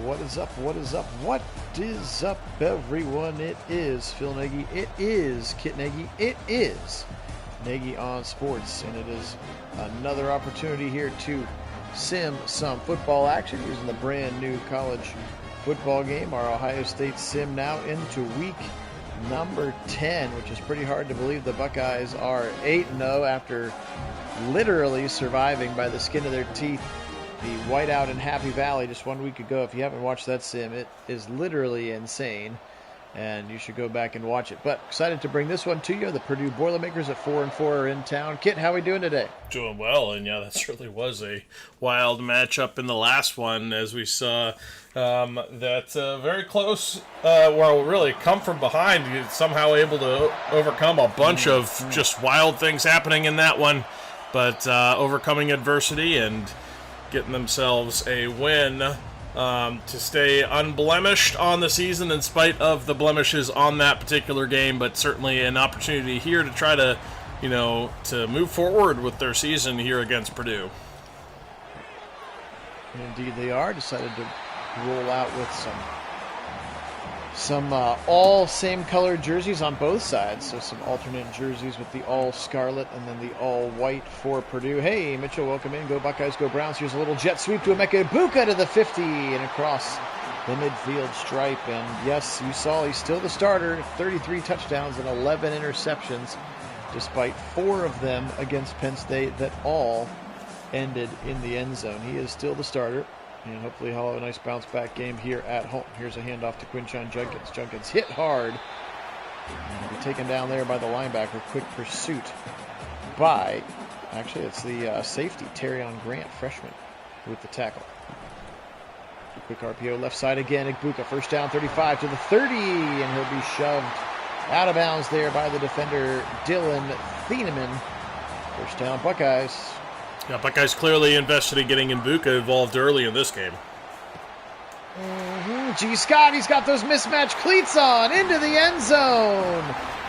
What is up? What is up? What is up, everyone? It is Phil Nagy. It is Kit Nagy. It is Nagy on Sports. And it is another opportunity here to sim some football action using the brand new college football game. Our Ohio State sim now into week number 10, which is pretty hard to believe. The Buckeyes are 8-0 after literally surviving by the skin of their teeth the whiteout in Happy Valley just 1 week ago. If you haven't watched that sim, it is literally insane, and you should go back and watch it. But excited to bring this one to you. The Purdue Boilermakers at 4-4 are in town. Kit, how are we doing today? Doing well, and yeah, that certainly was a wild matchup in the last one, as we saw that very close, well, really come from behind. You're somehow able to overcome a bunch of just wild things happening in that one, but overcoming adversity and getting themselves a win to stay unblemished on the season in spite of the blemishes on that particular game, but certainly an opportunity here to try to, to move forward with their season here against Purdue. Indeed they are. Decided to roll out with some all same colored jerseys on both sides. So some alternate jerseys with the all scarlet and then the all white for Purdue. Hey, Mitchell, welcome in. Go Buckeyes, go Browns. Here's a little jet sweep to Emeka Egbuka to the 50 and across the midfield stripe. And yes, you saw he's still the starter. 33 touchdowns and 11 interceptions, despite 4 of them against Penn State that all ended in the end zone. He is still the starter. And hopefully he'll have a nice bounce-back game here at home. Here's a handoff to Quinshon Judkins. Judkins hit hard. And he'll be taken down there by the linebacker. Quick pursuit by, actually, it's the safety, Terrion Grant, freshman, with the tackle. Quick RPO left side again. Egbuka, first down, 35 to the 30. And he'll be shoved out of bounds there by the defender, Dylan Thieneman. First down, Buckeyes. Yeah, Buckeyes clearly invested in getting Egbuka involved early in this game. G. Scott, he's got those mismatched cleats on into the end zone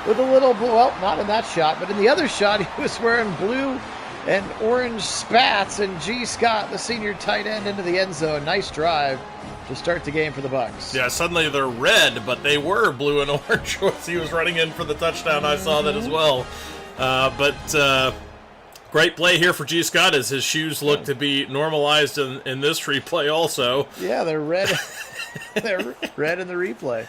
with a little blue. Well, not in that shot, but in the other shot, he was wearing blue and orange spats. And G. Scott, the senior tight end, into the end zone. Nice drive to start the game for the Bucks. Yeah, suddenly they're red, but they were blue and orange once he was running in for the touchdown. I saw that as well. Great play here for G. Scott as his shoes look to be normalized in this replay also. Yeah, they're red. They're red in the replay.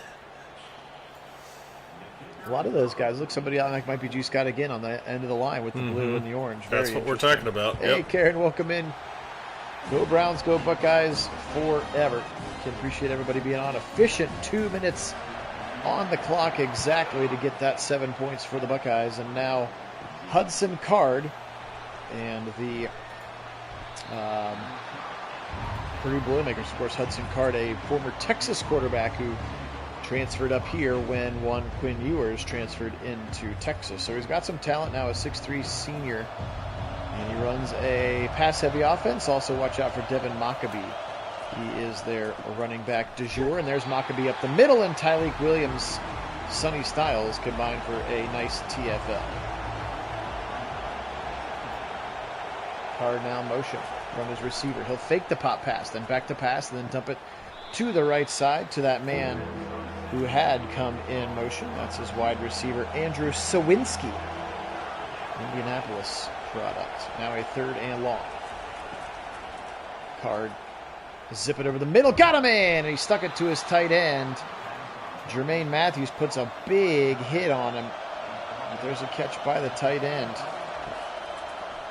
A lot of those guys look somebody out like might be G. Scott again on the end of the line with the blue and the orange. That's what we're talking about. Hey, Karen, welcome in. Go Browns, go Buckeyes forever. Can appreciate everybody being on. Efficient 2 minutes on the clock exactly to get that 7 points for the Buckeyes. And now Hudson Card and the Purdue Boilermakers, of course, Hudson Card, a former Texas quarterback who transferred up here when one Quinn Ewers transferred into Texas. So he's got some talent now, a 6'3 senior, and he runs a pass-heavy offense. Also watch out for Devin Maccabee. He is their running back du jour, and there's Maccabee up the middle, and Tyleek Williams, Sonny Styles combined for a nice TFL. Card now motion from his receiver. He'll fake the pop pass, then back to pass, and then dump it to the right side to that man who had come in motion. That's his wide receiver, Andrew Sawinski, Indianapolis product. Now a third and long. Card, zip it over the middle, got him in, and he stuck it to his tight end. Jermaine Matthews puts a big hit on him. There's a catch by the tight end.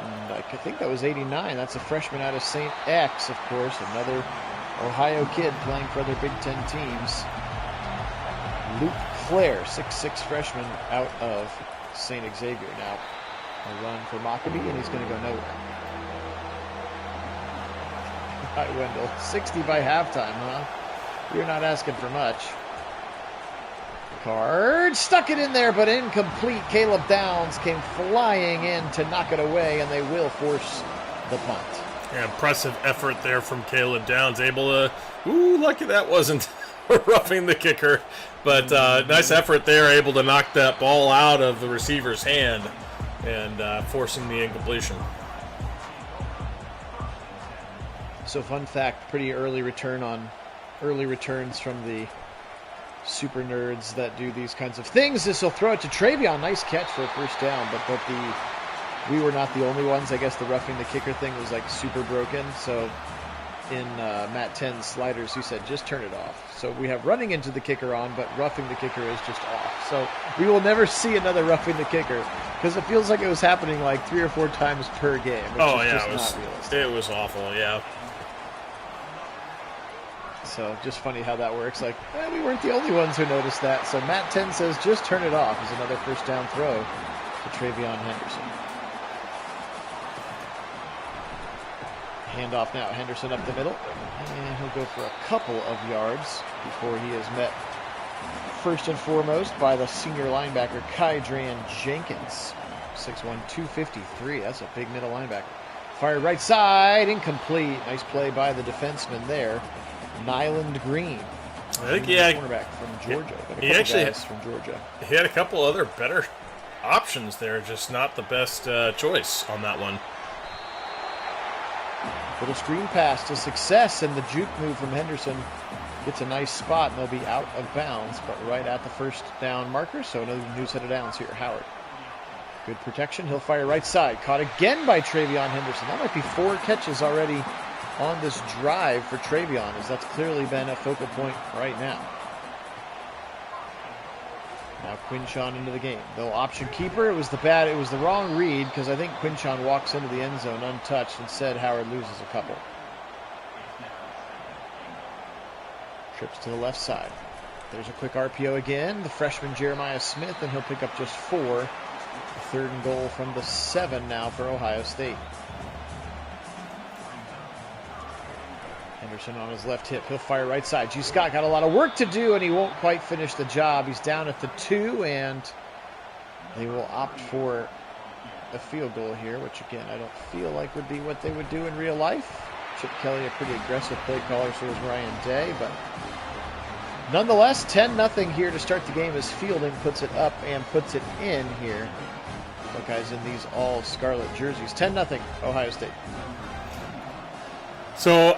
And I think that was 89. That's a freshman out of St. X, of course. Another Ohio kid playing for other Big Ten teams. Luke Clare, 6'6 freshman out of St. Xavier. Now a run for Maccabee, and he's going to go nowhere. Hi, Wendell. 60 by halftime, huh? You're not asking for much. Card stuck it in there, but incomplete. Caleb Downs came flying in to knock it away, and they will force the punt. Yeah, impressive effort there from Caleb Downs. Able to, lucky that wasn't roughing the kicker, but nice effort there. Able to knock that ball out of the receiver's hand and forcing the incompletion. So fun fact, pretty early return on early returns from the super nerds that do these kinds of things. This will throw it to Travion. Nice catch for a first down, but we were not the only ones. I guess the roughing the kicker thing was like super broken. So in Matt 10's sliders, he said, just turn it off. So we have running into the kicker on, but roughing the kicker is just off. So we will never see another roughing the kicker because it feels like it was happening like 3 or 4 times per game. Which is just not realistic. It was awful, yeah. So just funny how that works. Like, we weren't the only ones who noticed that. So Matt 10 says, just turn it off, is another first down throw to Travion Henderson. Handoff now. Henderson up the middle. And he'll go for a couple of yards before he is met first and foremost by the senior linebacker, Kydran Jenkins. 6'1", 253. That's a big middle linebacker. Fire right side. Incomplete. Nice play by the defenseman there. Nyland Green. I think he had cornerback from Georgia. He actually guys from Georgia. He had a couple other better options there, just not the best choice on that one. Little screen pass to success, and the juke move from Henderson gets a nice spot, and they'll be out of bounds, but right at the first down marker. So another new set of downs here. Howard. Good protection. He'll fire right side. Caught again by Travion Henderson. That might be 4 catches already on this drive for Travion, as that's clearly been a focal point right now. Now Quinchon into the game. They'll option keeper. It was the wrong read, because I think Quinchon walks into the end zone untouched. Instead, Howard loses a couple. Trips to the left side. There's a quick RPO again. The freshman Jeremiah Smith, and he'll pick up just 4. 3rd and goal from the 7 now for Ohio State. Henderson on his left hip. He'll fire right side. G. Scott got a lot of work to do, and he won't quite finish the job. He's down at the 2, and they will opt for a field goal here, which, again, I don't feel like would be what they would do in real life. Chip Kelly, a pretty aggressive play caller, so is Ryan Day, but nonetheless, 10-0 here to start the game as Fielding puts it up and puts it in here. Buckeyes in these all scarlet jerseys. 10-0, Ohio State. So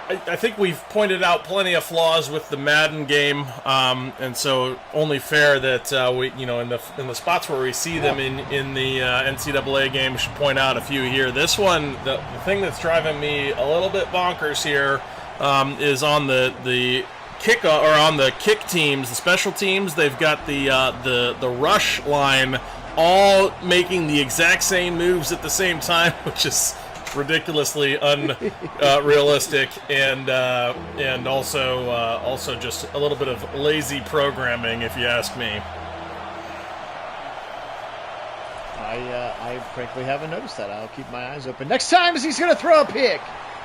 I think we've pointed out plenty of flaws with the Madden game, and so only fair that we, in the spots where we see them in the NCAA game, should point out a few here. This one, the thing that's driving me a little bit bonkers here is on the kick, or on the kick teams, the special teams. They've got the rush line all making the exact same moves at the same time, which is ridiculously unrealistic, and also just a little bit of lazy programming, if you ask me. I frankly haven't noticed that. I'll keep my eyes open. Next time as he's going to throw a pick.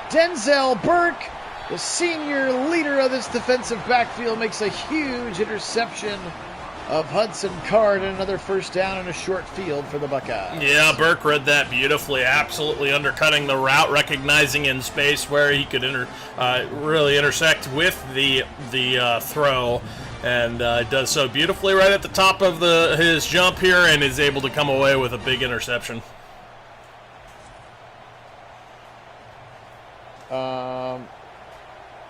Denzel Burke, the senior leader of this defensive backfield, makes a huge interception of Hudson Card, and another first down in a short field for the Buckeyes. Yeah, Burke read that beautifully, absolutely undercutting the route, recognizing in space where he could really intersect with the throw, and does so beautifully right at the top of his jump here, and is able to come away with a big interception.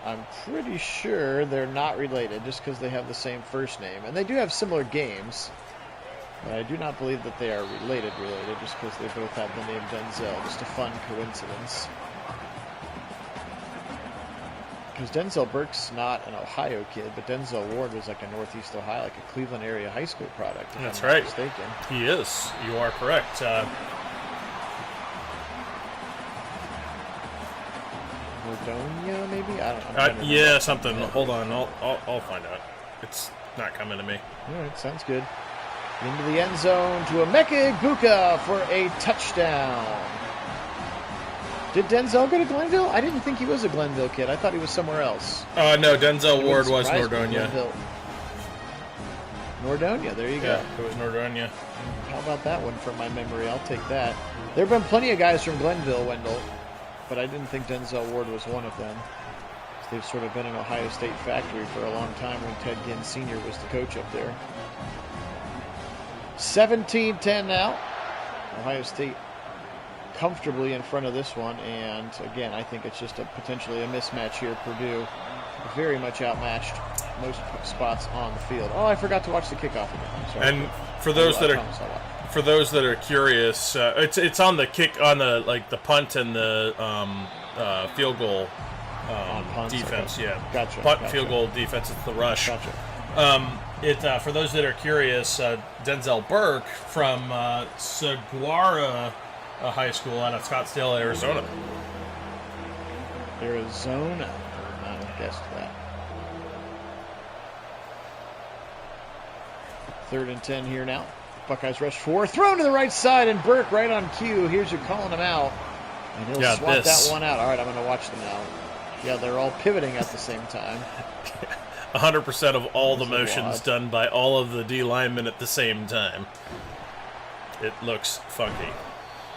I'm pretty sure they're not related just because they have the same first name. And they do have similar games, but I do not believe that they are related just because they both have the name Denzel. Just a fun coincidence. Because Denzel Burke's not an Ohio kid, but Denzel Ward was like a Northeast Ohio, like a Cleveland area high school product. That's right. Mistaken. He is. You are correct. Mordonia, maybe? I don't know. Yeah, something. Hold on. I'll find out. It's not coming to me. All right, sounds good. Into the end zone to Emeka Egbuka for a touchdown. Did Denzel go to Glenville? I didn't think he was a Glenville kid. I thought he was somewhere else. No, Denzel Ward was Nordonia. Nordonia, there you go. Yeah, it was Nordonia. How about that one from my memory? I'll take that. There have been plenty of guys from Glenville, Wendell, but I didn't think Denzel Ward was one of them. They've sort of been an Ohio State factory for a long time when Ted Ginn Sr. was the coach up there. 17-10 now. Ohio State comfortably in front of this one, and again, I think it's just potentially a mismatch here. Purdue very much outmatched most spots on the field. Oh, I forgot to watch the kickoff again. I'm sorry. And for those that are curious, it's on the kick, on the punt and the field goal defense. Okay. Yeah, gotcha. Punt and field goal defense. It's the rush. Gotcha. For those that are curious, Denzel Burke from Saguaro High School out of Scottsdale, Arizona. Arizona. I would not have guessed that. 3rd and 10 here now. Buckeyes rush 4. Thrown to the right side, and Burke right on cue. Here's your calling him out. And he'll swat that one out. All right, I'm going to watch them now. Yeah, they're all pivoting at the same time. 100% of all the motions done by all of the D linemen at the same time. It looks funky.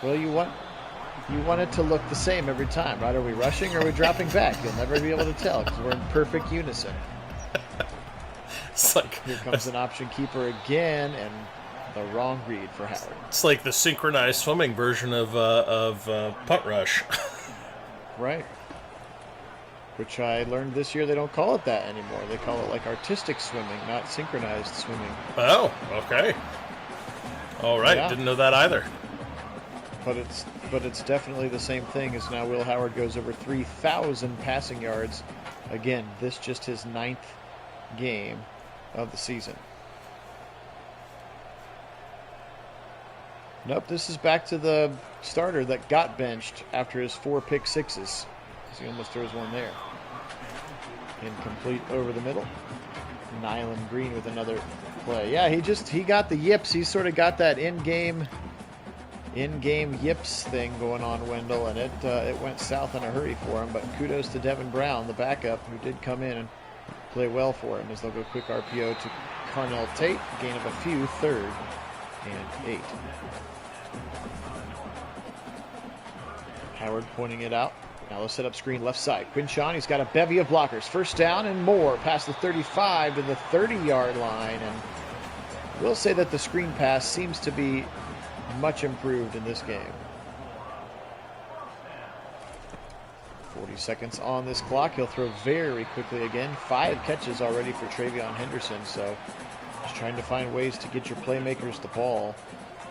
Well, you want it to look the same every time, right? Are we rushing or are we dropping back? You'll never be able to tell because we're in perfect unison. It's like, here comes an option keeper again, and the wrong read for Howard. It's like the synchronized swimming version of punt rush. Right. Which I learned this year they don't call it that anymore. They call it like artistic swimming, not synchronized swimming. Oh, okay. All right, yeah. Didn't know that either. But it's definitely the same thing as now Will Howard goes over 3,000 passing yards. Again, this just his 9th game of the season. Nope, this is back to the starter that got benched after his 4 pick sixes. He almost throws one there. Incomplete over the middle. Nyland Green with another play. Yeah, he got the yips. He sort of got that in-game yips thing going on, Wendell, and it went south in a hurry for him. But kudos to Devin Brown, the backup, who did come in and play well for him, as they'll go quick RPO to Carnell Tate. Gain of a few, 3rd and 8. Howard pointing it out. Now they'll set up screen left side. Quinchon, he's got a bevy of blockers. 1st down and more. Past the 35 to the 30-yard line. And we'll say that the screen pass seems to be much improved in this game. 40 seconds on this clock. He'll throw very quickly again. 5 catches already for Travion Henderson. So just trying to find ways to get your playmakers the ball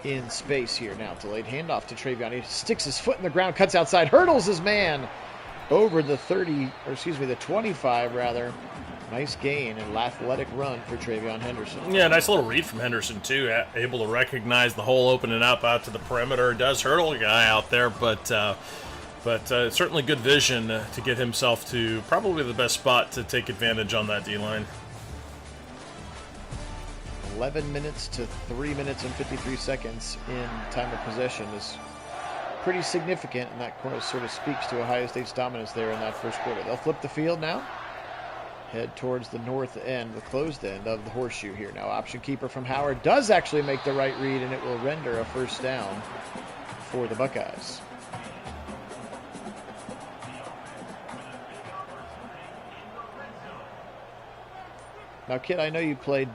in space here. Now delayed handoff to Travion. He sticks his foot in the ground, cuts outside, hurdles his man over the 25 rather. Nice gain and athletic run for Travion Henderson. Yeah, nice little read from Henderson too. Able to recognize the hole opening up out to the perimeter. Does hurdle a guy out there, but certainly good vision to get himself to probably the best spot to take advantage on that D-line. 11 minutes to 3 minutes and 53 seconds in time of possession is pretty significant, and that sort of speaks to Ohio State's dominance there in that first quarter. They'll flip the field now, head towards the north end, the closed end of the horseshoe here. Now option keeper from Howard does actually make the right read, and it will render a 1st down for the Buckeyes. Now, Kit, I know you played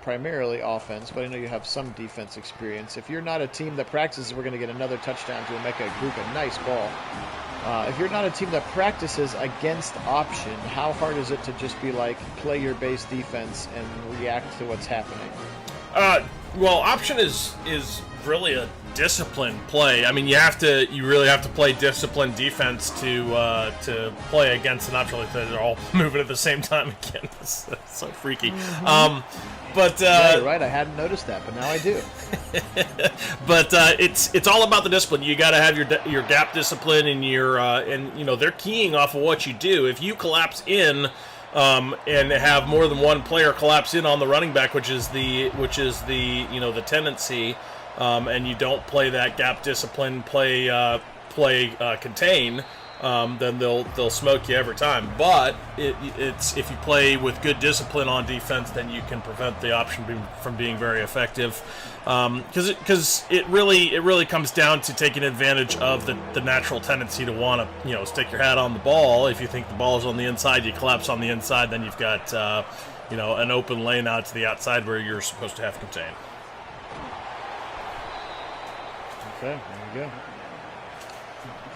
primarily offense, but I know you have some defense experience. If you're not a team that practices, we're going to get another touchdown to Emeka Egbuka. Nice ball. If you're not a team that practices against option, how hard is it to just be like, play your base defense and react to what's happening? Well, option is really a disciplined play. I mean, you really have to play disciplined defense to play against an option like that. They're all moving at the same time again. It's so freaky. But yeah, you're right. I hadn't noticed that, but now I do. But it's all about the discipline. You got to have your gap discipline, and they're keying off of what you do. If you collapse in and have more than one player collapse in on the running back, which is the tendency, and you don't play that gap discipline, play contain, then they'll smoke you every time. But it's if you play with good discipline on defense, then you can prevent the option from being very effective. Because it really comes down to taking advantage of the natural tendency to want to stick your hat on the ball. If you think the ball is on the inside, you collapse on the inside, then you've got an open lane out to the outside where you're supposed to have contain. Okay, there you go.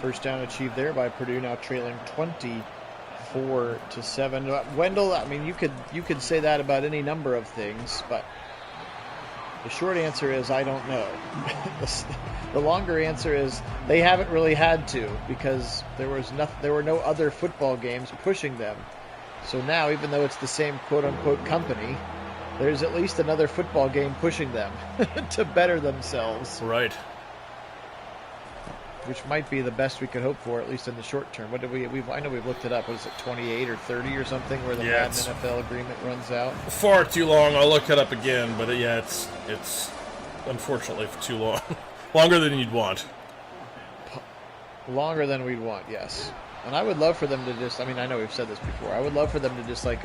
1st down achieved there by Purdue, now trailing 20 4-7. Wendell, I mean, you could say that about any number of things, but the short answer is I don't know. The longer answer is they haven't really had to, because there were no other football games pushing them. So now, even though it's the same quote-unquote company, there's at least another football game pushing them to better themselves. Right. Which might be the best we could hope for, at least in the short term. What did I know we've looked it up. What is it, 28 or 30 or something, where the Madden NFL agreement runs out? Far too long. I'll look it up again, but it's unfortunately too long. Longer than you'd want. Longer than we'd want, yes. And I would love for them to just, I mean, I know we've said this before, I would love for them to just, like,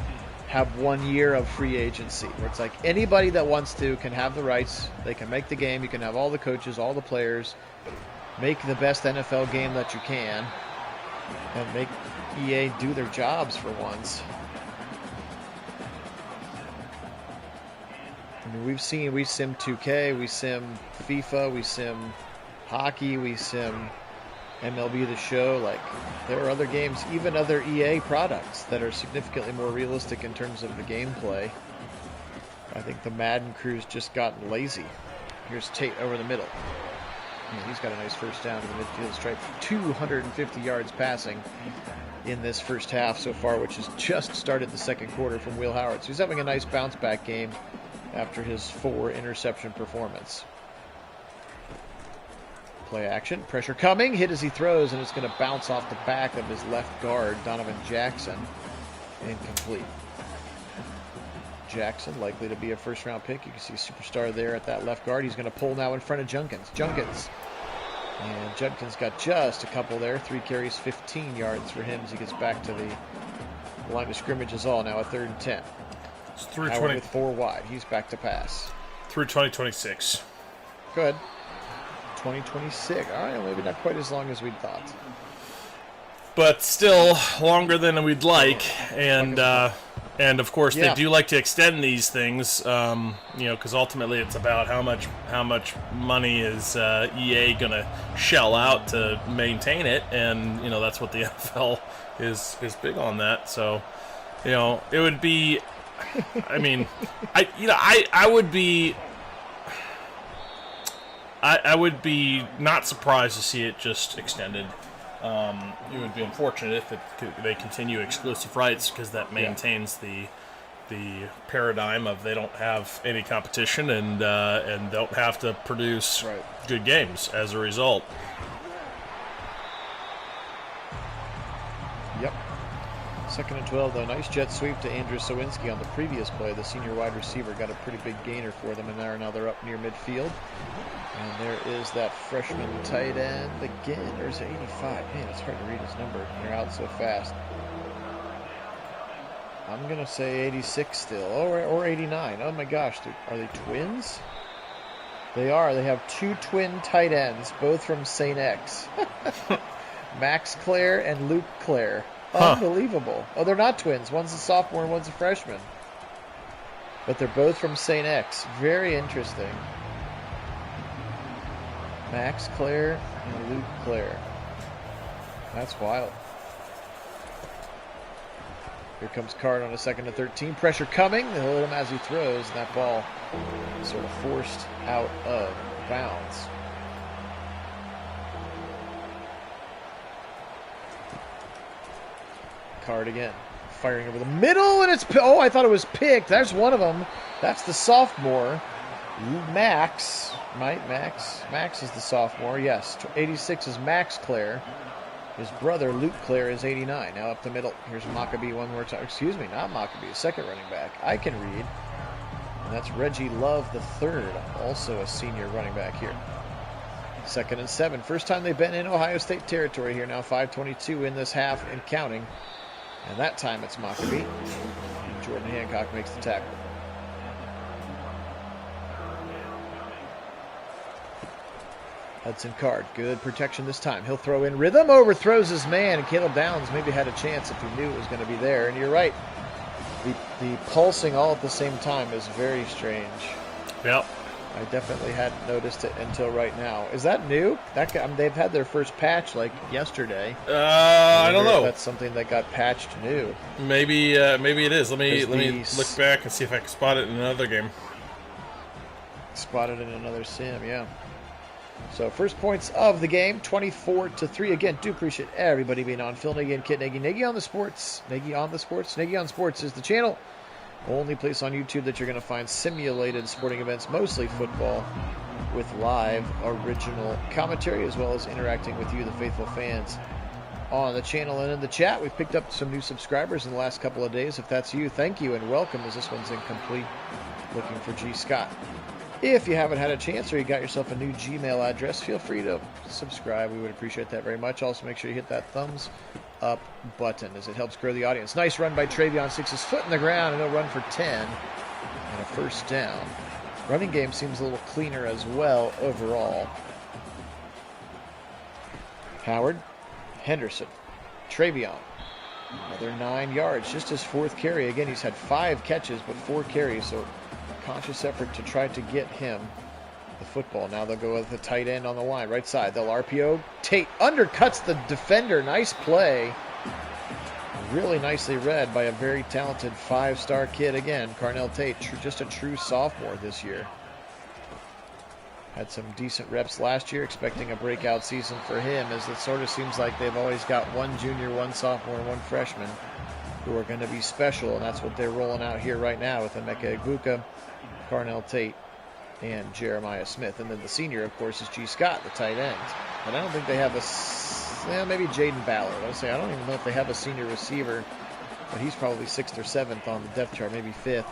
have 1 year of free agency, where it's like anybody that wants to can have the rights, they can make the game, you can have all the coaches, all the players, make the best NFL game that you can, and make EA do their jobs for once. I mean, we sim 2K, we sim FIFA, we sim hockey, we sim MLB The Show. Like, there are other games, even other EA products, that are significantly more realistic in terms of the gameplay. I think the Madden crew's just gotten lazy. Here's Tate over the middle. Yeah, he's got a nice first down to the midfield stripe. 250 yards passing in this first half so far, which has just started the second quarter from Will Howard. So he's having a nice bounce-back game after his 4-interception performance. Play action. Pressure coming. Hit as he throws, and it's going to bounce off the back of his left guard, Donovan Jackson. Incomplete. Jackson likely to be a first-round pick. You can see superstar there at that left guard. He's going to pull now in front of Junkins. And Junkins got just a couple there. 3 carries, 15 yards for him as he gets back to the line of scrimmage is all. Now a 3rd and 10. It's through Howard with 4 wide. He's back to pass. Through 2026. Good. 2026. All right, maybe not quite as long as we'd thought. But still longer than we'd like, and of course they do like to extend these things, because ultimately it's about how much money is EA gonna shell out to maintain it, and that's what the NFL is big on that. So, it would be, I mean, I would be not surprised to see it just extended. It would be unfortunate if they continue exclusive rights, because that maintains the paradigm of they don't have any competition and don't have to produce good games as a result. Yep. 2nd and 12, though. Nice jet sweep to Andrew Sowinski on the previous play. The senior wide receiver got a pretty big gainer for them, and now they're up near midfield. And there is that freshman tight end again. There's 85. Man, it's hard to read his number. They're out so fast. I'm going to say 86 still. Or 89. Oh, my gosh. Are they twins? They are. They have 2 twin tight ends, both from St. X. Max Clare and Luke Clare. Unbelievable. Oh, they're not twins. One's a sophomore and one's a freshman. But they're both from St. X. Very interesting. Max Clare and Luke Clare. That's wild. Here comes Card on a 2nd and 13. Pressure coming. They'll hit him as he throws, and that ball is sort of forced out of bounds. Card again. Firing over the middle, and it's... Oh, I thought it was picked. There's one of them. That's the sophomore. Max. Max is the sophomore. Yes. 86 is Max Clare. His brother, Luke Clare, is 89. Now up the middle. Here's Maccabee one more time. Excuse me, not Maccabee. Second running back. I can read. And that's Reggie Love the third. Also a senior running back here. 2nd and 7. First time they've been in Ohio State territory here. Now 5:22 in this half and counting. And that time it's Maccabee. And Jordan Hancock makes the tackle. Hudson Card, good protection this time. He'll throw in rhythm, overthrows his man, and Caleb Downs maybe had a chance if he knew it was going to be there. And you're right, the pulsing all at the same time is very strange. Yep. I definitely hadn't noticed it until right now. Is that new? They've had their first patch like yesterday. I don't know. That's something that got patched new. Maybe it is. Let me look back and see if I can spot it in another game. Spotted in another sim, yeah. So first points of the game, 24-3. Again, do appreciate everybody being on. Phil Nagy and Kit Nagy. Nagy on the Sports. Nagy on the Sports. Nagy on Sports is the channel. Only place on YouTube that you're going to find simulated sporting events, mostly football, with live original commentary, as well as interacting with you, the faithful fans, on the channel and in the chat. We've picked up some new subscribers in the last couple of days. If that's you, thank you and welcome, as this one's incomplete. Looking for G. Scott. If you haven't had a chance or you got yourself a new Gmail address, feel free to subscribe. We would appreciate that very much. Also, make sure you hit that thumbs up button as it helps grow the audience. Nice run by Travion. 6 his foot in the ground, and he'll run for 10 and a first down. Running game seems a little cleaner as well overall. Howard, Henderson, Travion. Another 9 yards, just his 4th carry. Again, he's had 5 catches, but 4 carries, so conscious effort to try to get him the football. Now they'll go with the tight end on the line, right side. They'll RPO. Tate undercuts the defender. Nice play. Really nicely read by a very talented 5-star kid again, Carnell Tate. Just a true sophomore this year. Had some decent reps last year, expecting a breakout season for him, as it sort of seems like they've always got one junior, one sophomore, and one freshman who are going to be special, and that's what they're rolling out here right now with Emeka Egbuka, Carnell Tate, and Jeremiah Smith. And then the senior, of course, is G. Scott, the tight end. But I don't think they have maybe Jaden Ballard. I don't even know if they have a senior receiver, but he's probably 6th or 7th on the depth chart, maybe 5th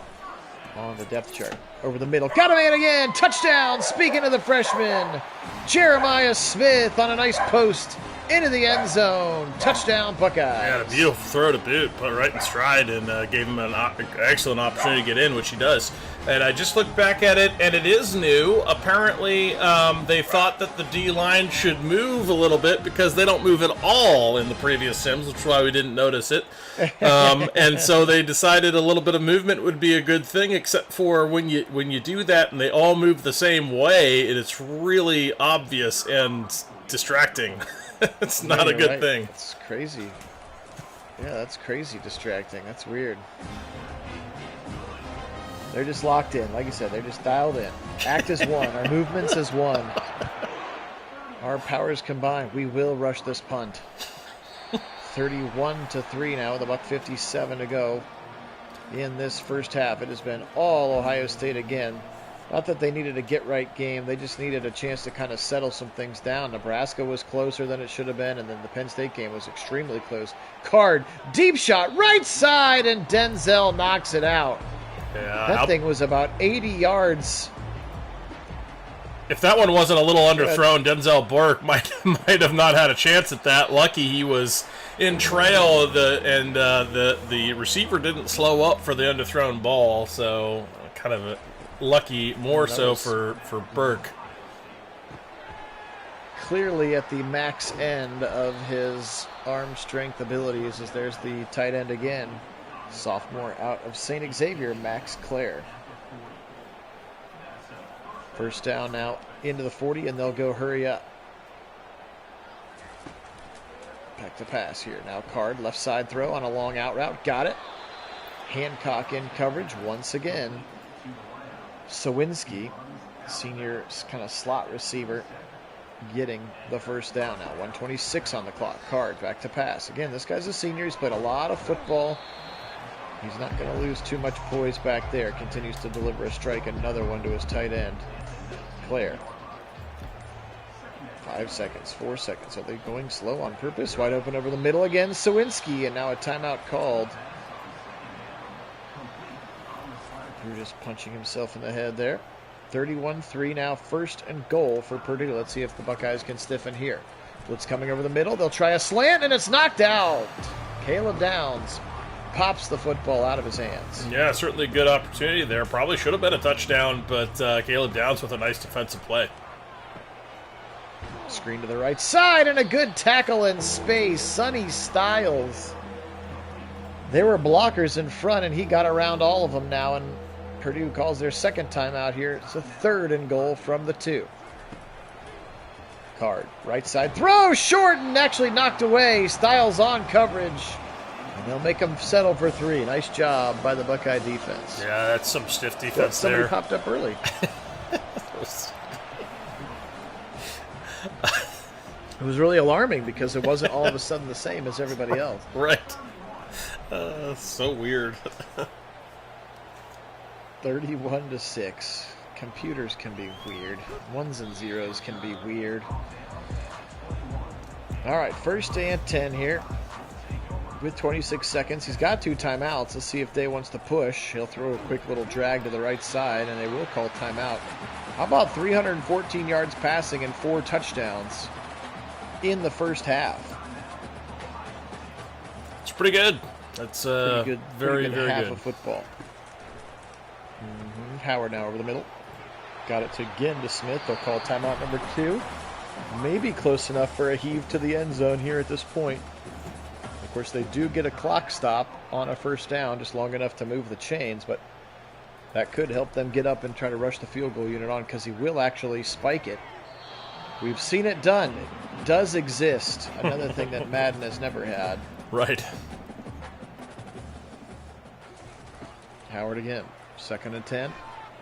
on the depth chart. Over the middle, got a man again, touchdown! Speaking of the freshman, Jeremiah Smith on a nice post into the end zone. Touchdown, Buckeyes. Yeah, a beautiful throw to boot. Put it right in stride and gave him an excellent opportunity to get in, which he does. And I just looked back at it, and it is new. Apparently, they thought that the D-line should move a little bit because they don't move at all in the previous sims, which is why we didn't notice it. And so they decided a little bit of movement would be a good thing, except for when you do that and they all move the same way, it's really obvious and distracting. It's not a good thing. It's crazy. Yeah, that's crazy distracting. That's weird. They're just locked in. Like you said, they're just dialed in. Act as one. Our movements as one. Our powers combined. We will rush this punt. 31-3 now with about 57 to go in this first half. It has been all Ohio State again. Not that they needed a get-right game. They just needed a chance to kind of settle some things down. Nebraska was closer than it should have been, and then the Penn State game was extremely close. Card, deep shot, right side, and Denzel knocks it out. Yeah, that thing was about 80 yards. If that one wasn't a little underthrown, Denzel Burke might have not had a chance at that. Lucky he was in trail, the receiver didn't slow up for the underthrown ball, so kind of lucky more so for Burke. Clearly at the max end of his arm strength abilities, as there's the tight end again. Sophomore out of St. Xavier, Max Clare. First down now into the 40, and they'll go hurry up. Back to pass here. Now Card, left side throw on a long out route. Got it. Hancock in coverage once again. Sawinski, senior kind of slot receiver, getting the first down now. 1:26 on the clock. Card back to pass. Again, this guy's a senior. He's played a lot of football. He's not going to lose too much poise back there. Continues to deliver a strike, another one to his tight end, Claire. 5 seconds, 4 seconds. Are they going slow on purpose? Wide open over the middle again. Sawinski, and now a timeout called. Drew just punching himself in the head there. 31-3 now, first and goal for Purdue. Let's see if the Buckeyes can stiffen here. Blitz coming over the middle. They'll try a slant, and it's knocked out. Caleb Downs pops the football out of his hands. Yeah, certainly a good opportunity there. Probably should have been a touchdown, but Caleb Downs with a nice defensive play. Screen to the right side, and a good tackle in space. Sonny Styles. There were blockers in front, and he got around all of them now, and Purdue calls their second timeout here. It's a 3rd and goal from the 2. Card, right side throw, short and actually knocked away. Styles on coverage. And they'll make them settle for 3. Nice job by the Buckeye defense. Yeah, that's some stiff defense Somebody there. popped up early. It was really alarming because it wasn't all of a sudden the same as everybody else. Right. So weird. 31-6. Computers can be weird. 1s and 0s can be weird. All right, 1st and 10 here with 26 seconds. He's got 2 timeouts. Let's see if Day wants to push. He'll throw a quick little drag to the right side, and they will call timeout. How about 314 yards passing and 4 touchdowns in the first half? It's pretty good. That's pretty good, very, pretty good very half good. of football. Howard now over the middle. Got it again to Smith. They'll call timeout number 2. Maybe close enough for a heave to the end zone here at this point. Of course, they do get a clock stop on a 1st down, just long enough to move the chains, but that could help them get up and try to rush the field goal unit on, because he will actually spike it. We've seen it done. It does exist. Another thing that Madden has never had. Right. Howard again. 2nd and 10.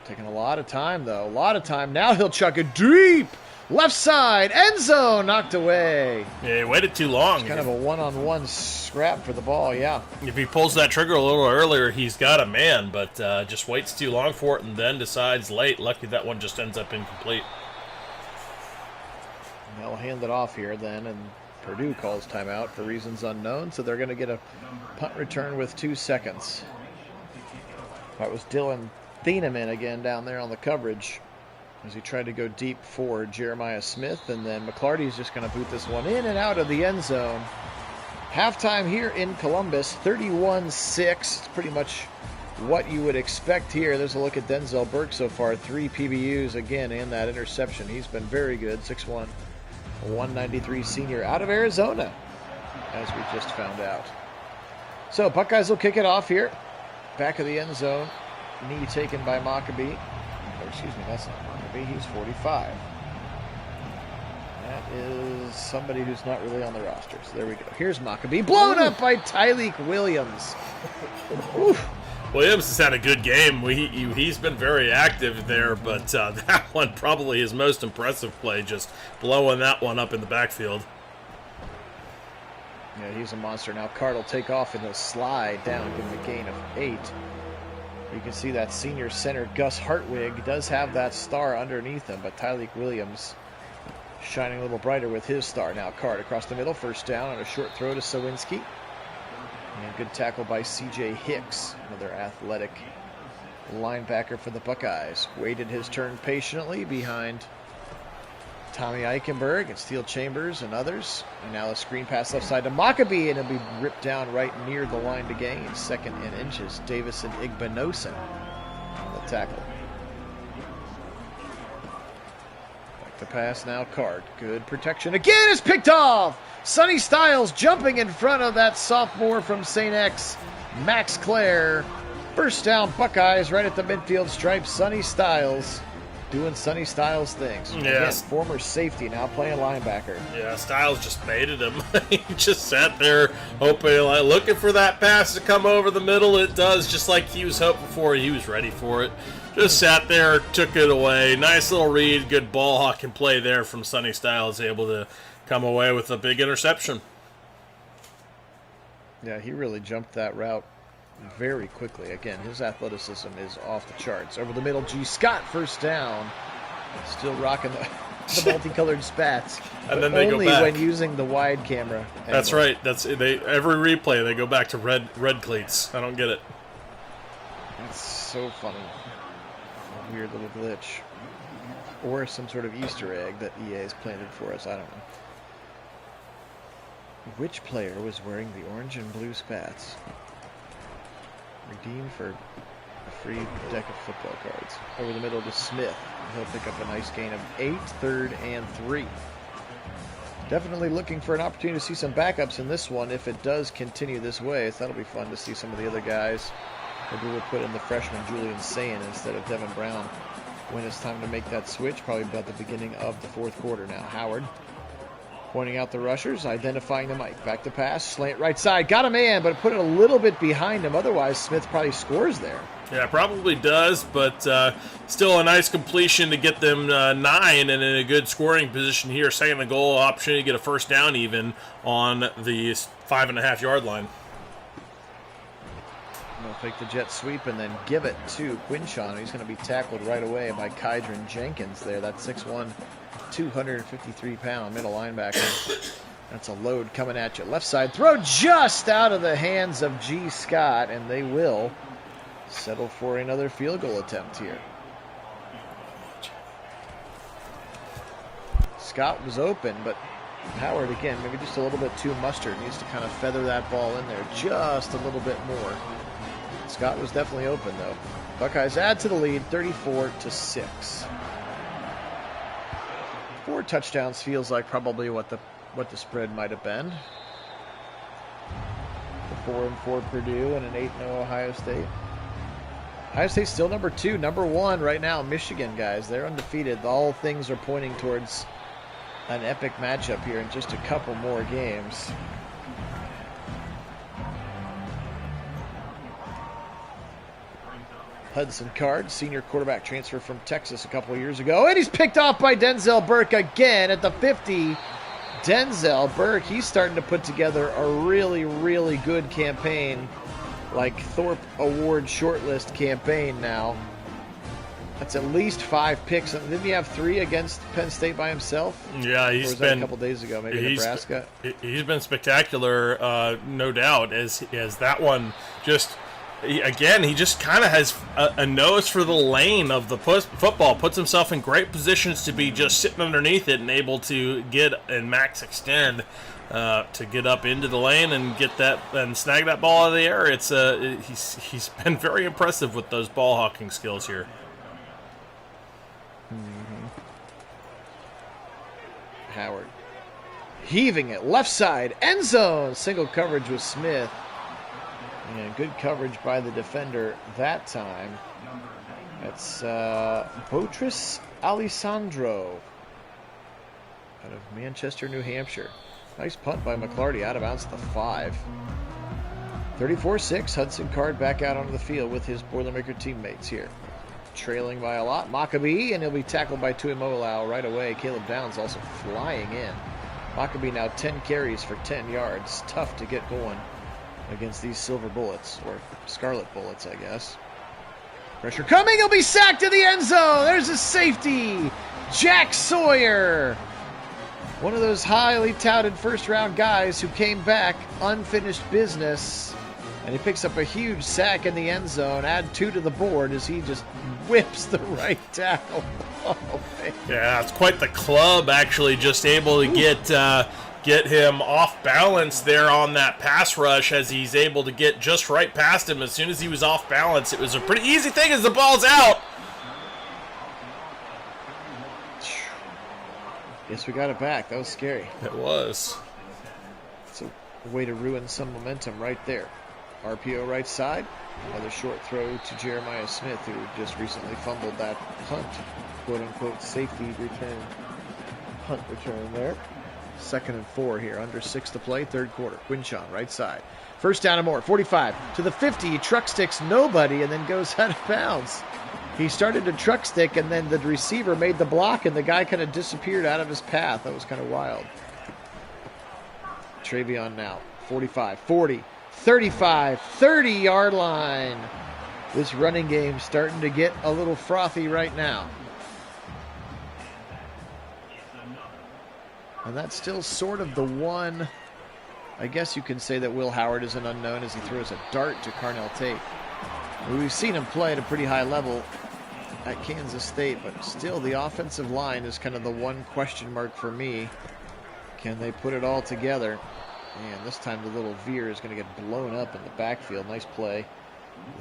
Taking a lot of time, though. A lot of time. Now he'll chuck it deep. Left side. End zone. Knocked away. Yeah, he waited too long. It's kind of a one-on-one scrap for the ball, yeah. If he pulls that trigger a little earlier, he's got a man, but just waits too long for it and then decides late. Lucky that one just ends up incomplete. And they'll hand it off here then, and Purdue calls timeout for reasons unknown, so they're going to get a punt return with 2 seconds. That was Dylan Thieneman again down there on the coverage as he tried to go deep for Jeremiah Smith, and then McClarty's just going to boot this one in and out of the end zone. Halftime here in Columbus, 31-6. It's pretty much what you would expect here. There's a look at Denzel Burke so far. 3 PBUs again and that interception. He's been very good. 6'1", 193 senior out of Arizona, as we just found out. So Buckeyes will kick it off here. Back of the end zone. Knee taken by Maccabee. Or excuse me, that's not Maccabee. He's 45. That is somebody who's not really on the roster. So there we go. Here's Maccabee. Blown up by Tyleek Williams. Williams has had a good game. He's been very active there, but that one probably his most impressive play, just blowing that one up in the backfield. Yeah, he's a monster. Now Card will take off and he'll slide down, give him a gain of 8. You can see that senior center, Gus Hartwig, does have that star underneath him, but Tyleek Williams shining a little brighter with his star. Now Card across the middle, 1st down on a short throw to Sawinski. And good tackle by C.J. Hicks, another athletic linebacker for the Buckeyes. Waited his turn patiently behind Tommy Eichenberg and Steele Chambers and others. And now a screen pass left side to Maccabee, and it'll be ripped down right near the line to gain. 2nd and inches. Davison Igbinosun on the tackle. Back to pass now. Card. Good protection. Again, it's picked off. Sonny Styles jumping in front of that sophomore from St. X, Max Clare. 1st down Buckeyes right at the midfield stripe. Sonny Styles doing Sonny Styles things. Yes. Again, former safety, now playing linebacker. Yeah, Styles just baited him. He just sat there hoping, looking for that pass to come over the middle. It does, just like he was hoping for. He was ready for it. Just sat there, took it away. Nice little read, good ball hawking play there from Sonny Styles, able to come away with a big interception. Yeah, he really jumped that route very quickly. Again, his athleticism is off the charts. Over the middle, G. Scott, 1st down. Still rocking the multicolored spats. And then they only go back. when using the wide camera angle. That's right. Every replay they go back to red cleats. I don't get it. That's so funny. A weird little glitch. Or some sort of Easter egg that EA has planted for us. I don't know. Which player was wearing the orange and blue spats? Redeemed for a free deck of football cards. Over the middle to Smith. He'll pick up a nice gain of 8, 3rd and 3. Definitely looking for an opportunity to see some backups in this one if it does continue this way. So that'll be fun to see some of the other guys Maybe we'll put in the freshman Julian Sayin instead of Devin Brown when it's time to make that switch, probably about the beginning of the fourth quarter now. Howard pointing out the rushers, identifying the Mike. Back to pass, slant right side. Got a man, but put it a little bit behind him. Otherwise, Smith probably scores there. Yeah, probably does, but still a nice completion to get them 9 and in a good scoring position here. Second and goal, opportunity to get a first down even on the 5.5-yard line. They'll take the jet sweep and then give it to Quinshon. He's going to be tackled right away by Kydron Jenkins there. That 6'1", 253-pound middle linebacker. That's a load coming at you. Left side throw just out of the hands of G. Scott, and they will settle for another field goal attempt here. Scott was open, but Howard, again, maybe just a little bit too mustard. Needs to kind of feather that ball in there just a little bit more. Scott was definitely open, though. Buckeyes add to the lead, 34-6. 4 touchdowns feels like probably what the spread might have been. The 4-4 Purdue and an 8-0 Ohio State. Ohio State's still number 2. Number 1 right now, Michigan, guys. They're undefeated. All things are pointing towards an epic matchup here in just a couple more games. Hudson Card, senior quarterback, transfer from Texas a couple of years ago. And he's picked off by Denzel Burke again at the 50. Denzel Burke, he's starting to put together a really, really good campaign, like Thorpe Award shortlist campaign now. That's at least 5 picks. Didn't he have 3 against Penn State by himself? Yeah, he's been a couple days ago, maybe Nebraska. He's been spectacular, no doubt. As that one just. Again, he just kind of has a nose for the lane of the football, puts himself in great positions to be just sitting underneath it and able to get and max extend to get up into the lane and get that and snag that ball out of the air. It's he's been very impressive with those ball hawking skills here. Mm-hmm. Howard heaving it left side end zone, single coverage with Smith. And good coverage by the defender that time. That's Botris Alessandro out of Manchester, New Hampshire. Nice punt by McClarty out of bounds at the 5. 34-6. Hudson Card back out onto the field with his Boilermaker teammates here. Trailing by a lot. Maccabee, and he'll be tackled by Tuimoloau right away. Caleb Downs also flying in. Maccabee now 10 carries for 10 yards. Tough to get going against these silver bullets, or scarlet bullets, I guess. Pressure coming, he'll be sacked to the end zone. There's a safety. Jack Sawyer. One of those highly touted first-round guys who came back, unfinished business, and he picks up a huge sack in the end zone. Add 2 to the board as he just whips the right tackle. Oh, man. Yeah, it's quite the club, actually, just able to get him off balance there on that pass rush as he's able to get just right past him. As soon as he was off balance, it was a pretty easy thing as the ball's out. Guess we got it back. That was scary. It was. It's a way to ruin some momentum right there. RPO right side. Another short throw to Jeremiah Smith, who just recently fumbled that punt, quote-unquote safety return, punt return there. 2nd and 4 here, under 6 to play, 3rd quarter. Quinshon, right side. First down and more, 45 to the 50. He truck sticks nobody and then goes out of bounds. He started to truck stick and then the receiver made the block and the guy kind of disappeared out of his path. That was kind of wild. Travion now, 45, 40, 35, 30-yard line. This running game starting to get a little frothy right now. And that's still sort of the one, I guess you can say that Will Howard is an unknown as he throws a dart to Carnell Tate. We've seen him play at a pretty high level at Kansas State, but still the offensive line is kind of the one question mark for me. Can they put it all together? And this time the little veer is going to get blown up in the backfield. Nice play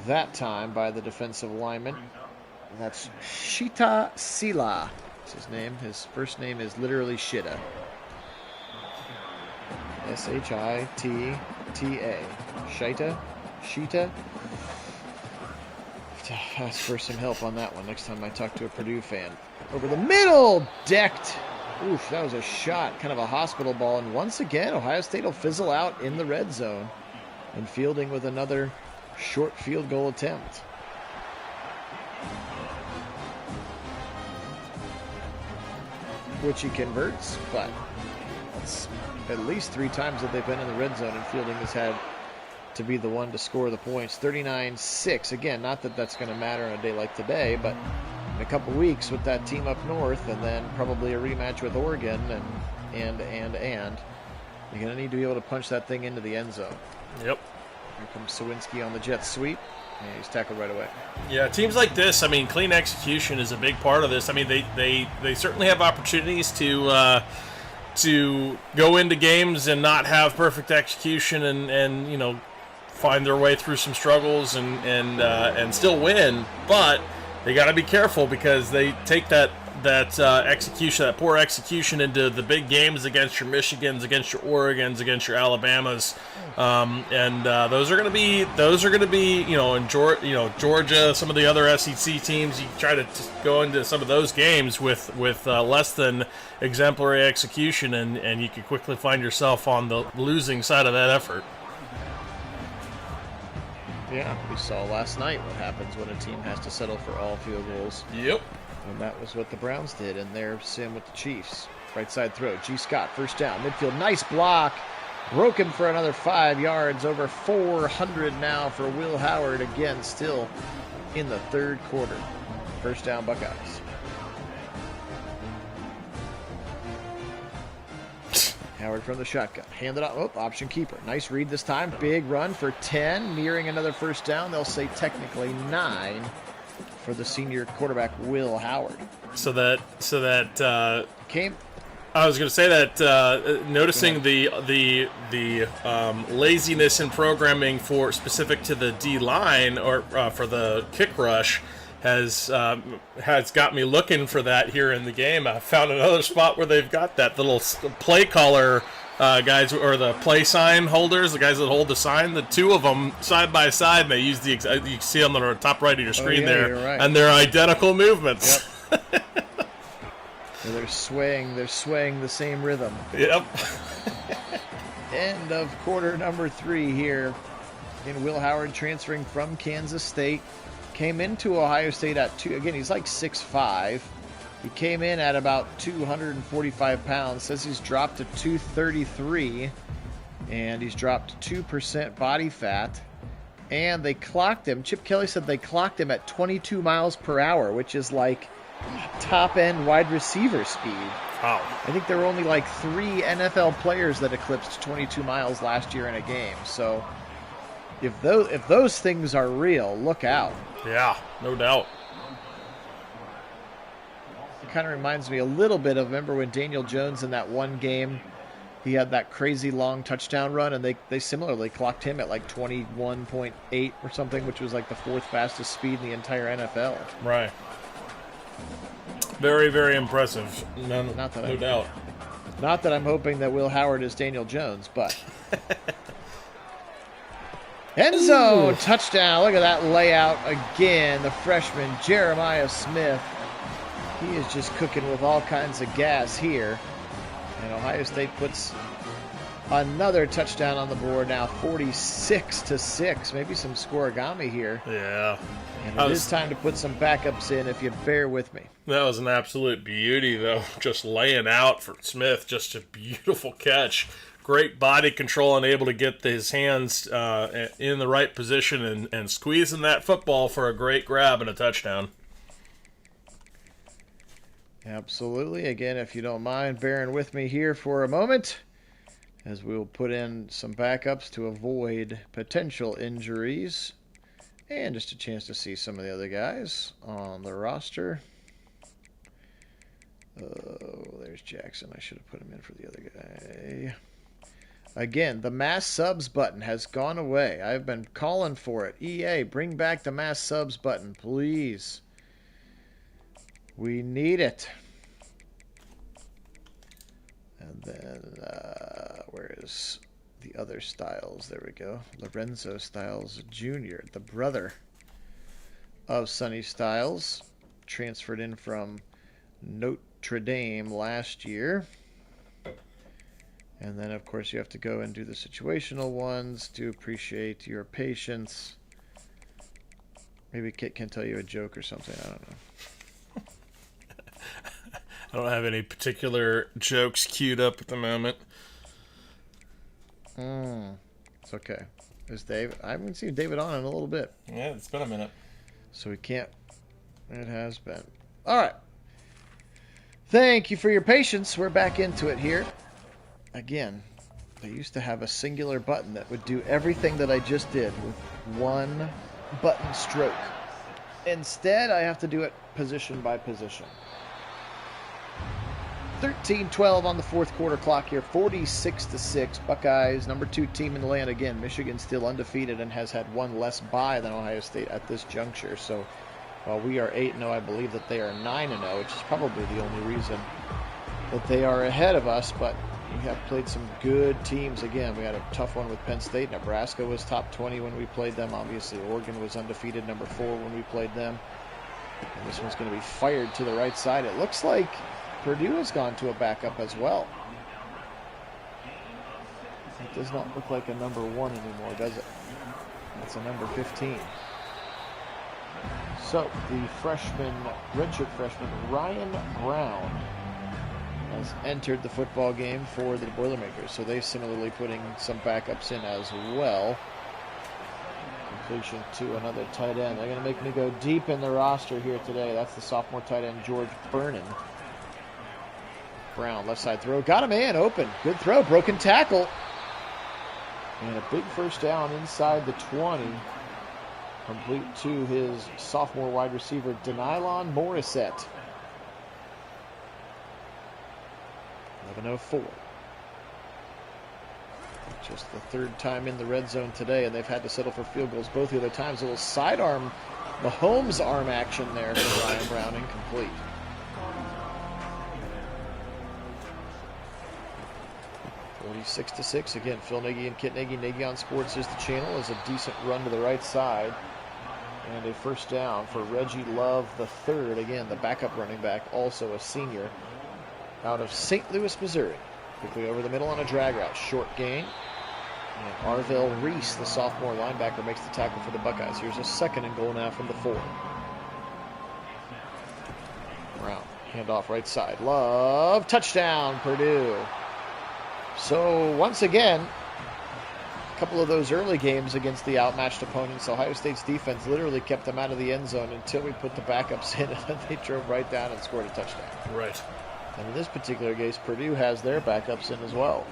that time by the defensive lineman. And that's Shita Sila. That's his name. His first name is literally Shita. S-H-I-T-T-A. Shita? Shita? ask for some help on that one next time I talk to a Purdue fan. Over the middle, decked. Oof, that was a shot, kind of a hospital ball. And once again, Ohio State will fizzle out in the red zone. And fielding with another short field goal attempt. Which he converts, but that's at least 3 times that they've been in the red zone, and fielding has had to be the one to score the points. 39-6. Again, not that that's going to matter on a day like today, but in a couple weeks with that team up north, and then probably a rematch with Oregon, and you're going to need to be able to punch that thing into the end zone. Yep. Here comes Sawinski on the jet sweep. And he's tackled right away. Yeah, teams like this, I mean, clean execution is a big part of this. I mean, they certainly have opportunities to go into games and not have perfect execution and you know, find their way through some struggles and still win. But they got to be careful because they take that execution, that poor execution, into the big games against your Michigans, against your Oregons, against your Alabamas, and those are going to be you know, in Georgia, some of the other SEC teams. You try to go into some of those games with less than exemplary execution, and you could quickly find yourself on the losing side of that effort. Yeah, we saw last night what happens when a team has to settle for all field goals. Yep. And that was what the Browns did in their sim with the Chiefs. Right side throw. G. Scott, first down. Midfield, nice block. Broken for another 5 yards. Over 400 now for Will Howard. Again, still in the third quarter. First down, Buckeyes. Howard from the shotgun. Handed off. Oh, option keeper. Nice read this time. Big run for 10. Nearing another first down. They'll say technically 9. For the senior quarterback, Will Howard. So that came. I was going to say that noticing the laziness in programming for specific to the D line or for the kick rush has got me looking for that here in the game. I found another spot where they've got that little play caller. Guys, or the play sign holders, the guys that hold the sign, the two of them side by side, and they use you can see them on the top right of your screen there, right. And they're identical movements. Yep. So they're swaying the same rhythm. Yep. End of quarter number 3 here. And Will Howard transferring from Kansas State. Came into Ohio State at 2. Again, he's like 6'5". He came in at about 245 pounds. Says he's dropped to 233. And he's dropped 2% body fat. And they clocked him. Chip Kelly said they clocked him at 22 miles per hour, which is like top-end wide receiver speed. Wow. I think there were only like 3 NFL players that eclipsed 22 miles last year in a game. So if those things are real, look out. Yeah, no doubt. It kind of reminds me a little bit of, remember when Daniel Jones in that one game, he had that crazy long touchdown run, and they similarly clocked him at like 21.8 or something, which was like the 4th fastest speed in the entire NFL. Right. Very, very impressive. No doubt. Not that I'm hoping that Will Howard is Daniel Jones, but... End zone, touchdown. Look at that layout again. The freshman, Jeremiah Smith. He is just cooking with all kinds of gas here. And Ohio State puts another touchdown on the board now, 46-6. Maybe some scoregami here. Yeah. And it is time to put some backups in if you bear with me. That was an absolute beauty, though. Just laying out for Smith. Just a beautiful catch. Great body control and able to get his hands in the right position and squeezing that football for a great grab and a touchdown. Absolutely. Again, if you don't mind bearing with me here for a moment, as we'll put in some backups to avoid potential injuries and just a chance to see some of the other guys on the roster. Oh, there's Jackson. I should have put him in for the other guy. Again, the mass subs button has gone away. I've been calling for it. EA, bring back the mass subs button, please. We need it. And then, where is the other Styles? There we go. Lorenzo Styles Jr., the brother of Sonny Styles, transferred in from Notre Dame last year. And then, of course, you have to go and do the situational ones. Do appreciate your patience. Maybe Kit can tell you a joke or something. I don't know. I don't have any particular jokes queued up at the moment. It's okay. Is Dave? I haven't seen David on in a little bit. Yeah, it's been a minute. So we can't. It has been. All right. Thank you for your patience. We're back into it here. Again, they used to have a singular button that would do everything that I just did with one button stroke. Instead, I have to do it position by position. 13-12 on the fourth quarter clock here, 46-6. Buckeyes, number 2 team in the land. Again, Michigan still undefeated and has had one less bye than Ohio State at this juncture. So while we are 8-0, I believe that they are 9-0, which is probably the only reason that they are ahead of us. But we have played some good teams. Again, we had a tough one with Penn State. Nebraska was top 20 when we played them. Obviously, Oregon was undefeated, number 4 when we played them. And this one's going to be fired to the right side. It looks like Purdue has gone to a backup as well. It does not look like a number 1 anymore, does it? That's a number 15. So the redshirt freshman, Ryan Brown, has entered the football game for the Boilermakers. So they similarly putting some backups in as well. Completion to another tight end. They're going to make me go deep in the roster here today. That's the sophomore tight end, George Vernon. Brown, left side throw. Got a man open. Good throw. Broken tackle. And a big first down inside the 20. Complete to his sophomore wide receiver, Denylon Morissette. 11:04. Just the third time in the red zone today, and they've had to settle for field goals both the other times. A little sidearm, Mahomes arm action there for Ryan Brown, incomplete. 46-6. Again, Phil Nagy and Kit Nagy. Nagy on Sports is the channel. Is a decent run to the right side. And a first down for Reggie Love III. Again, the backup running back, also a senior, out of St. Louis, Missouri. Quickly over the middle on a drag route. Short gain. And Arvell Reese, the sophomore linebacker, makes the tackle for the Buckeyes. Here's a second and goal now from the 4. Brown, handoff right side. Love, touchdown, Purdue. So once again, a couple of those early games against the outmatched opponents, Ohio State's defense literally kept them out of the end zone until we put the backups in, and then they drove right down and scored a touchdown. Right. And in this particular case, Purdue has their backups in as well.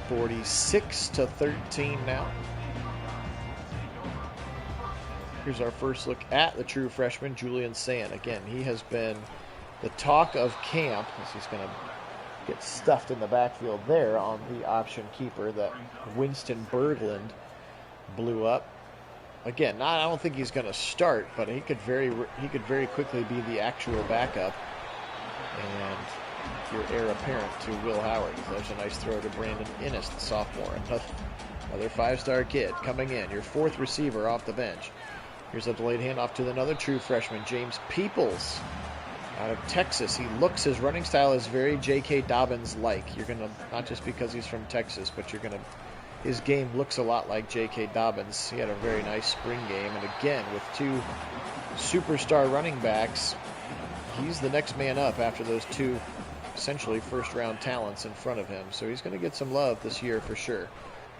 (46-13) now. Here's our first look at the true freshman, Julian Sand. Again, he has been the talk of camp, as he's going to get stuffed in the backfield there on the option keeper that Winston Berglund blew up. Again, I don't think he's going to start, but he could very quickly be the actual backup. And your heir apparent to Will Howard. There's a nice throw to Brandon Innes, the sophomore. Another 5-star kid coming in. Your 4th receiver off the bench. Here's a delayed handoff to another true freshman, James Peoples, out of Texas. His running style is very J.K. Dobbins-like. You're going to, not just because he's from Texas, but his game looks a lot like J.K. Dobbins. He had a very nice spring game. And again, with 2 superstar running backs, he's the next man up after those 2 essentially first-round talents in front of him. So he's going to get some love this year for sure.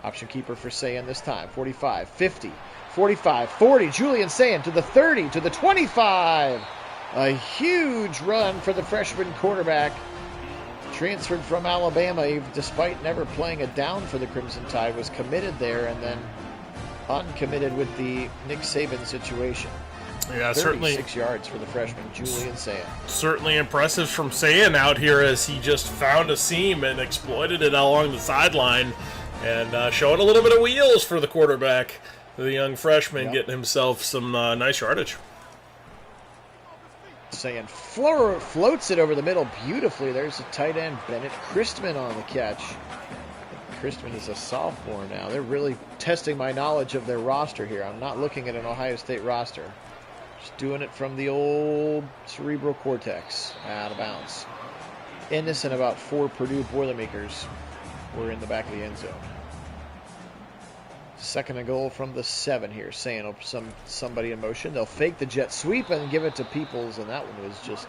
Option keeper for Sayan this time. 45, 50, 45, 40. Julian Sayan to the 30, to the 25. A huge run for the freshman quarterback. Transferred from Alabama, despite never playing a down for the Crimson Tide, was committed there and then uncommitted with the Nick Saban situation. Yeah, 36 certainly 6 yards for the freshman, Julian Sayan. Certainly impressive from Sayan out here as he just found a seam and exploited it along the sideline and showing a little bit of wheels for the quarterback. The young freshman getting himself some nice yardage. Saying floats it over the middle beautifully. There's the tight end, Bennett Christman, on the catch. Christman is a sophomore now. They're really testing my knowledge of their roster here. I'm not looking at an Ohio State roster. Just doing it from the old cerebral cortex. Out of bounds. Ennis and about 4 Purdue Boilermakers were in the back of the end zone. Second and goal from the 7 here. Saying somebody in motion. They'll fake the jet sweep and give it to Peoples, and that one was just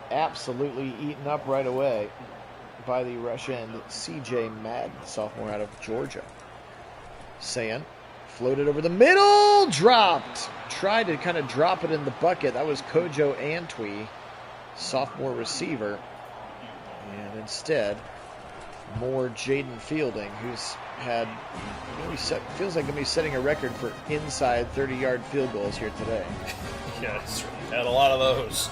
absolutely eaten up right away by the rush end, C.J. Madden, sophomore out of Georgia. Saying floated over the middle, dropped. Tried to kind of drop it in the bucket. That was Kojo Antwi, sophomore receiver. And instead, more Jaden Fielding, who's had, feels like going to be setting a record for inside 30-yard field goals here today. Yeah, it's had a lot of those.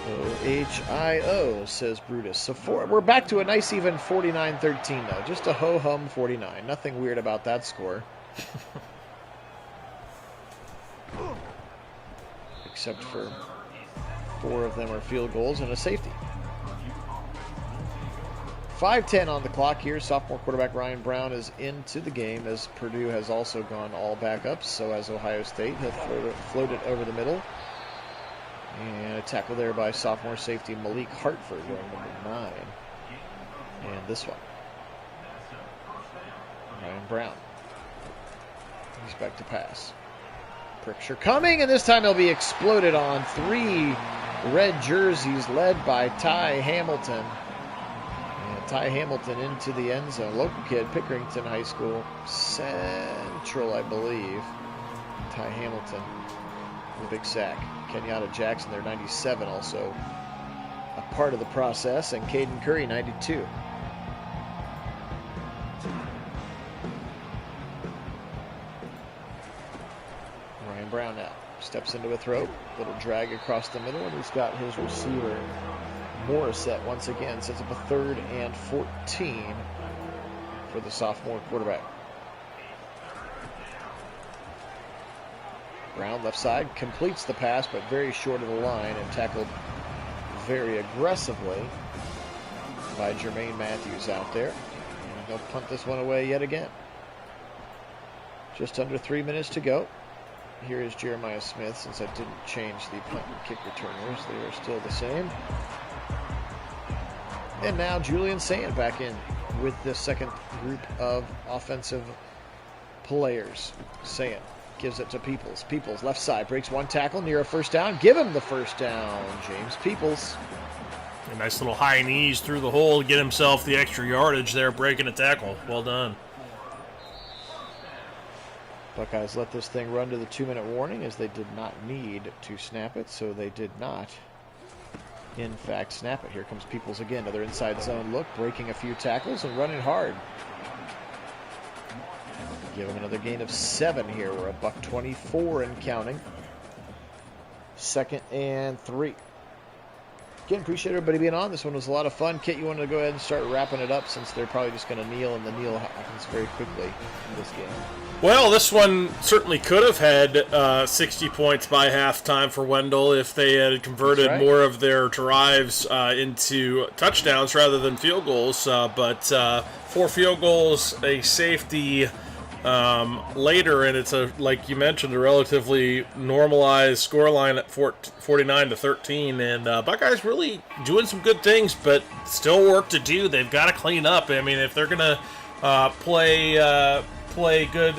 O-H-I-O, says Brutus. So we're back to a nice even 49-13 though. Just a ho-hum 49. Nothing weird about that score. Except for 4 of them are field goals and a safety. 5:10 on the clock here. Sophomore quarterback Ryan Brown is into the game, as Purdue has also gone all backups. So has Ohio State. He'll float it over the middle. And a tackle there by sophomore safety Malik Hartford, wearing number 9. And this one, Ryan Brown. He's back to pass. Picture coming, and this time he'll be exploded on. 3 red jerseys led by Ty Hamilton. And Ty Hamilton into the end zone. Local kid, Pickerington High School Central, I believe. Ty Hamilton with a big sack. Kenyatta Jackson, their 97, also a part of the process. And Caden Curry, 92. Brown now steps into a throw, little drag across the middle, and he's got his receiver Morissette once again. Sets up a 3rd and 14 for the sophomore quarterback. Brown left side completes the pass, but very short of the line, and tackled very aggressively by Jermaine Matthews out there. And they'll punt this one away yet again. Just under 3 minutes to go. Here is Jeremiah Smith, since I didn't change the punt and kick returners. They are still the same. And now Julian Sand back in with the second group of offensive players. Sand gives it to Peoples. Peoples, left side, breaks one tackle near a first down. Give him the first down, James Peoples. A nice little high knees through the hole to get himself the extra yardage there, breaking a tackle. Well done. Buckeyes let this thing run to the 2-minute warning, as they did not need to snap it, so they did not, in fact, snap it. Here comes Peoples again. Another inside zone look, breaking a few tackles and running hard. Give him another gain of 7 here. We're a $124 and counting. 2nd and 3. Again, appreciate everybody being on. This one was a lot of fun. Kit, you wanted to go ahead and start wrapping it up, since they're probably just going to kneel, and the kneel happens very quickly in this game. Well, this one certainly could have had 60 points by halftime for Wendell if they had converted more of their drives into touchdowns rather than field goals. But 4 field goals, a safety later, and it's like you mentioned, a relatively normalized scoreline at 49-13. And Buckeyes really doing some good things, but still work to do. They've got to clean up. I mean, if they're gonna play good,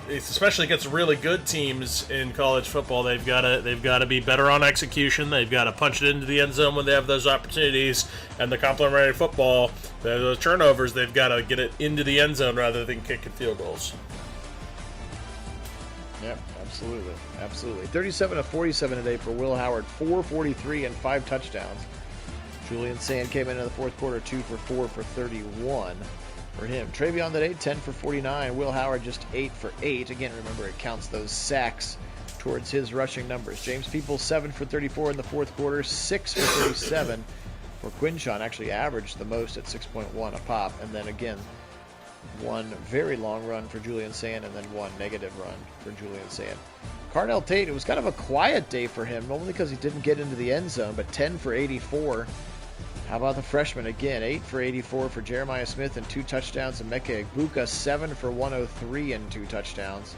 especially against really good teams in college football, they've got to be better on execution. They've got to punch it into the end zone when they have those opportunities, and the complementary football, those turnovers, they've got to get it into the end zone rather than kicking field goals. Yep, absolutely. 37-47 today for Will Howard, 443 and 5 touchdowns. Julian Sand came into the fourth quarter 2 for 4 for 31. For him. Travion today, 10 for 49. Will Howard just 8 for 8. Again, remember, it counts those sacks towards his rushing numbers. James Peoples, 7 for 34 in the fourth quarter, 6 for 37 where Quinshon actually averaged the most at 6.1 a pop, and then again, one very long run for Julian Sand and then one negative run for Julian Sand. Carnell Tate, it was kind of a quiet day for him, only because he didn't get into the end zone, but 10 for 84. How about the freshman again? 8 for 84 for Jeremiah Smith and 2 touchdowns. And Mecca Egbuka, 7 for 103 and 2 touchdowns.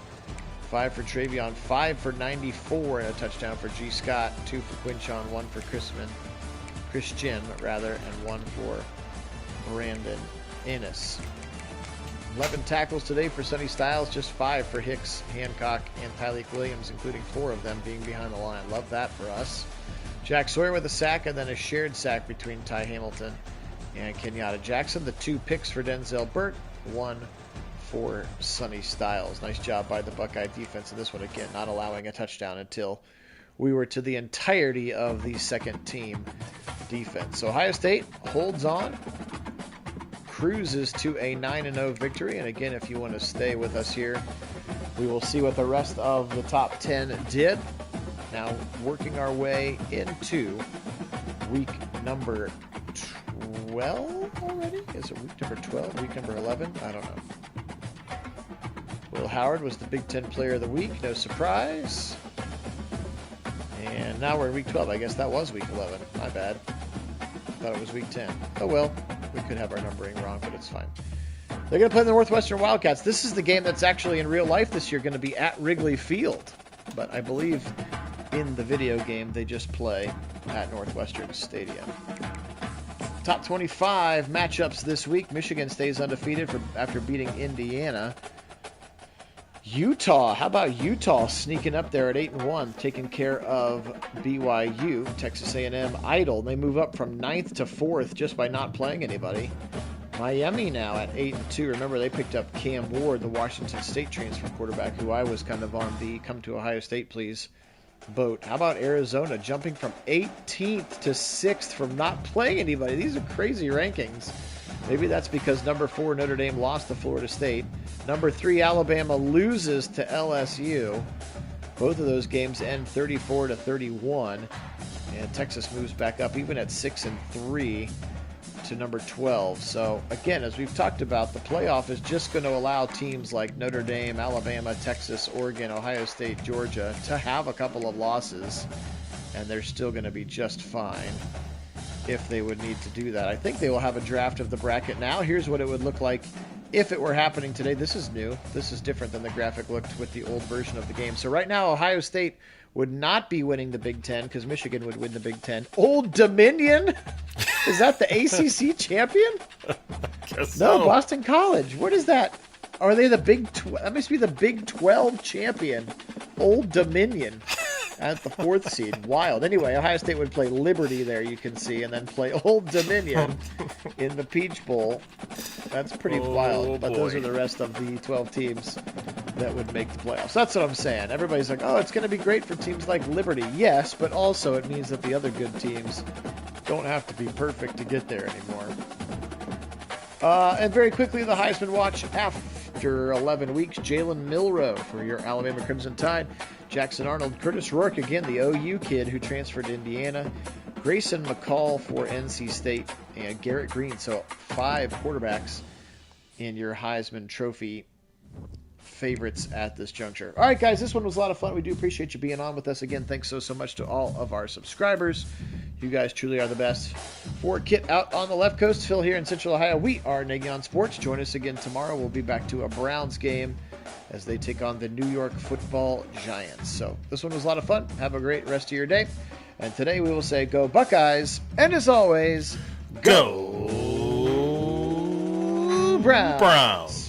5 for Travion, 5 for 94 and a touchdown for G. Scott. 2 for Quinshon, 1 for Christian, and 1 for Brandon Ennis. 11 tackles today for Sonny Styles, just 5 for Hicks, Hancock, and Tyleek Williams, including 4 of them being behind the line. Love that for us. Jack Sawyer with a sack and then a shared sack between Ty Hamilton and Kenyatta Jackson. The 2 picks for Denzel Burt, 1 for Sonny Styles. Nice job by the Buckeye defense in this one, again, not allowing a touchdown until we were to the entirety of the second team defense. So Ohio State holds on, cruises to a 9-0 victory. And again, if you want to stay with us here, we will see what the rest of the top 10 did. Now, working our way into week number 12 already? Is it week number 12? Week number 11? I don't know. Will Howard was the Big Ten Player of the Week. No surprise. And now we're in week 12. I guess that was week 11. My bad. Thought it was week 10. Oh well. We could have our numbering wrong, but it's fine. They're going to play the Northwestern Wildcats. This is the game that's actually in real life this year going to be at Wrigley Field. But I believe in the video game they just play at Northwestern Stadium. Top 25 matchups this week. Michigan stays undefeated after beating Indiana. Utah, how about Utah sneaking up there at 8-1, taking care of BYU. Texas A&M idle. They move up from 9th to 4th just by not playing anybody. Miami now at 8-2. Remember, they picked up Cam Ward, the Washington State transfer quarterback, who I was kind of on the come to Ohio State, please boat. How about Arizona jumping from 18th to 6th from not playing anybody? These are crazy rankings. Maybe that's because number 4 Notre Dame lost to Florida State. Number 3 Alabama loses to LSU. Both of those games end 34-31, and Texas moves back up even at 6-3 to number 12. So again, as we've talked about, the playoff is just going to allow teams like Notre Dame, Alabama, Texas, Oregon, Ohio State, Georgia to have a couple of losses, and they're still going to be just fine if they would need to do that. I think they will have a draft of the bracket now. Here's what it would look like if it were happening today. This is new. This is different than the graphic looked with the old version of the game. So right now, Ohio State would not be winning the Big Ten because Michigan would win the Big Ten. Old Dominion? Is that the ACC champion? Guess No, so. Boston College. What is that? Are they the Big 12? That must be the Big 12 champion. Old Dominion at the 4th seed. Wild. Anyway, Ohio State would play Liberty there, you can see, and then play Old Dominion in the Peach Bowl. That's pretty wild. But those boy. are the rest of the 12 teams that would make the playoffs. That's what I'm saying. Everybody's like, oh, it's going to be great for teams like Liberty. Yes, but also it means that the other good teams don't have to be perfect to get there anymore. And very quickly, the Heisman Watch after 11 weeks. Jalen Milroe for your Alabama Crimson Tide. Jackson Arnold. Curtis Rourke, again, the OU kid who transferred to Indiana. Grayson McCall for NC State. And Garrett Green. So 5 quarterbacks in your Heisman Trophy favorites at this juncture. All right, guys, this one was a lot of fun. We do appreciate you being on with us. Again, thanks so much to all of our subscribers. You guys truly are the best. For Kit out on the left coast, Phil here in Central Ohio, we are Nagy on Sports. Join us again tomorrow. We'll be back to a Browns game as they take on the New York Football Giants. So this one was a lot of fun. Have a great rest of your day. And today we will say go Buckeyes. And as always, Go Browns.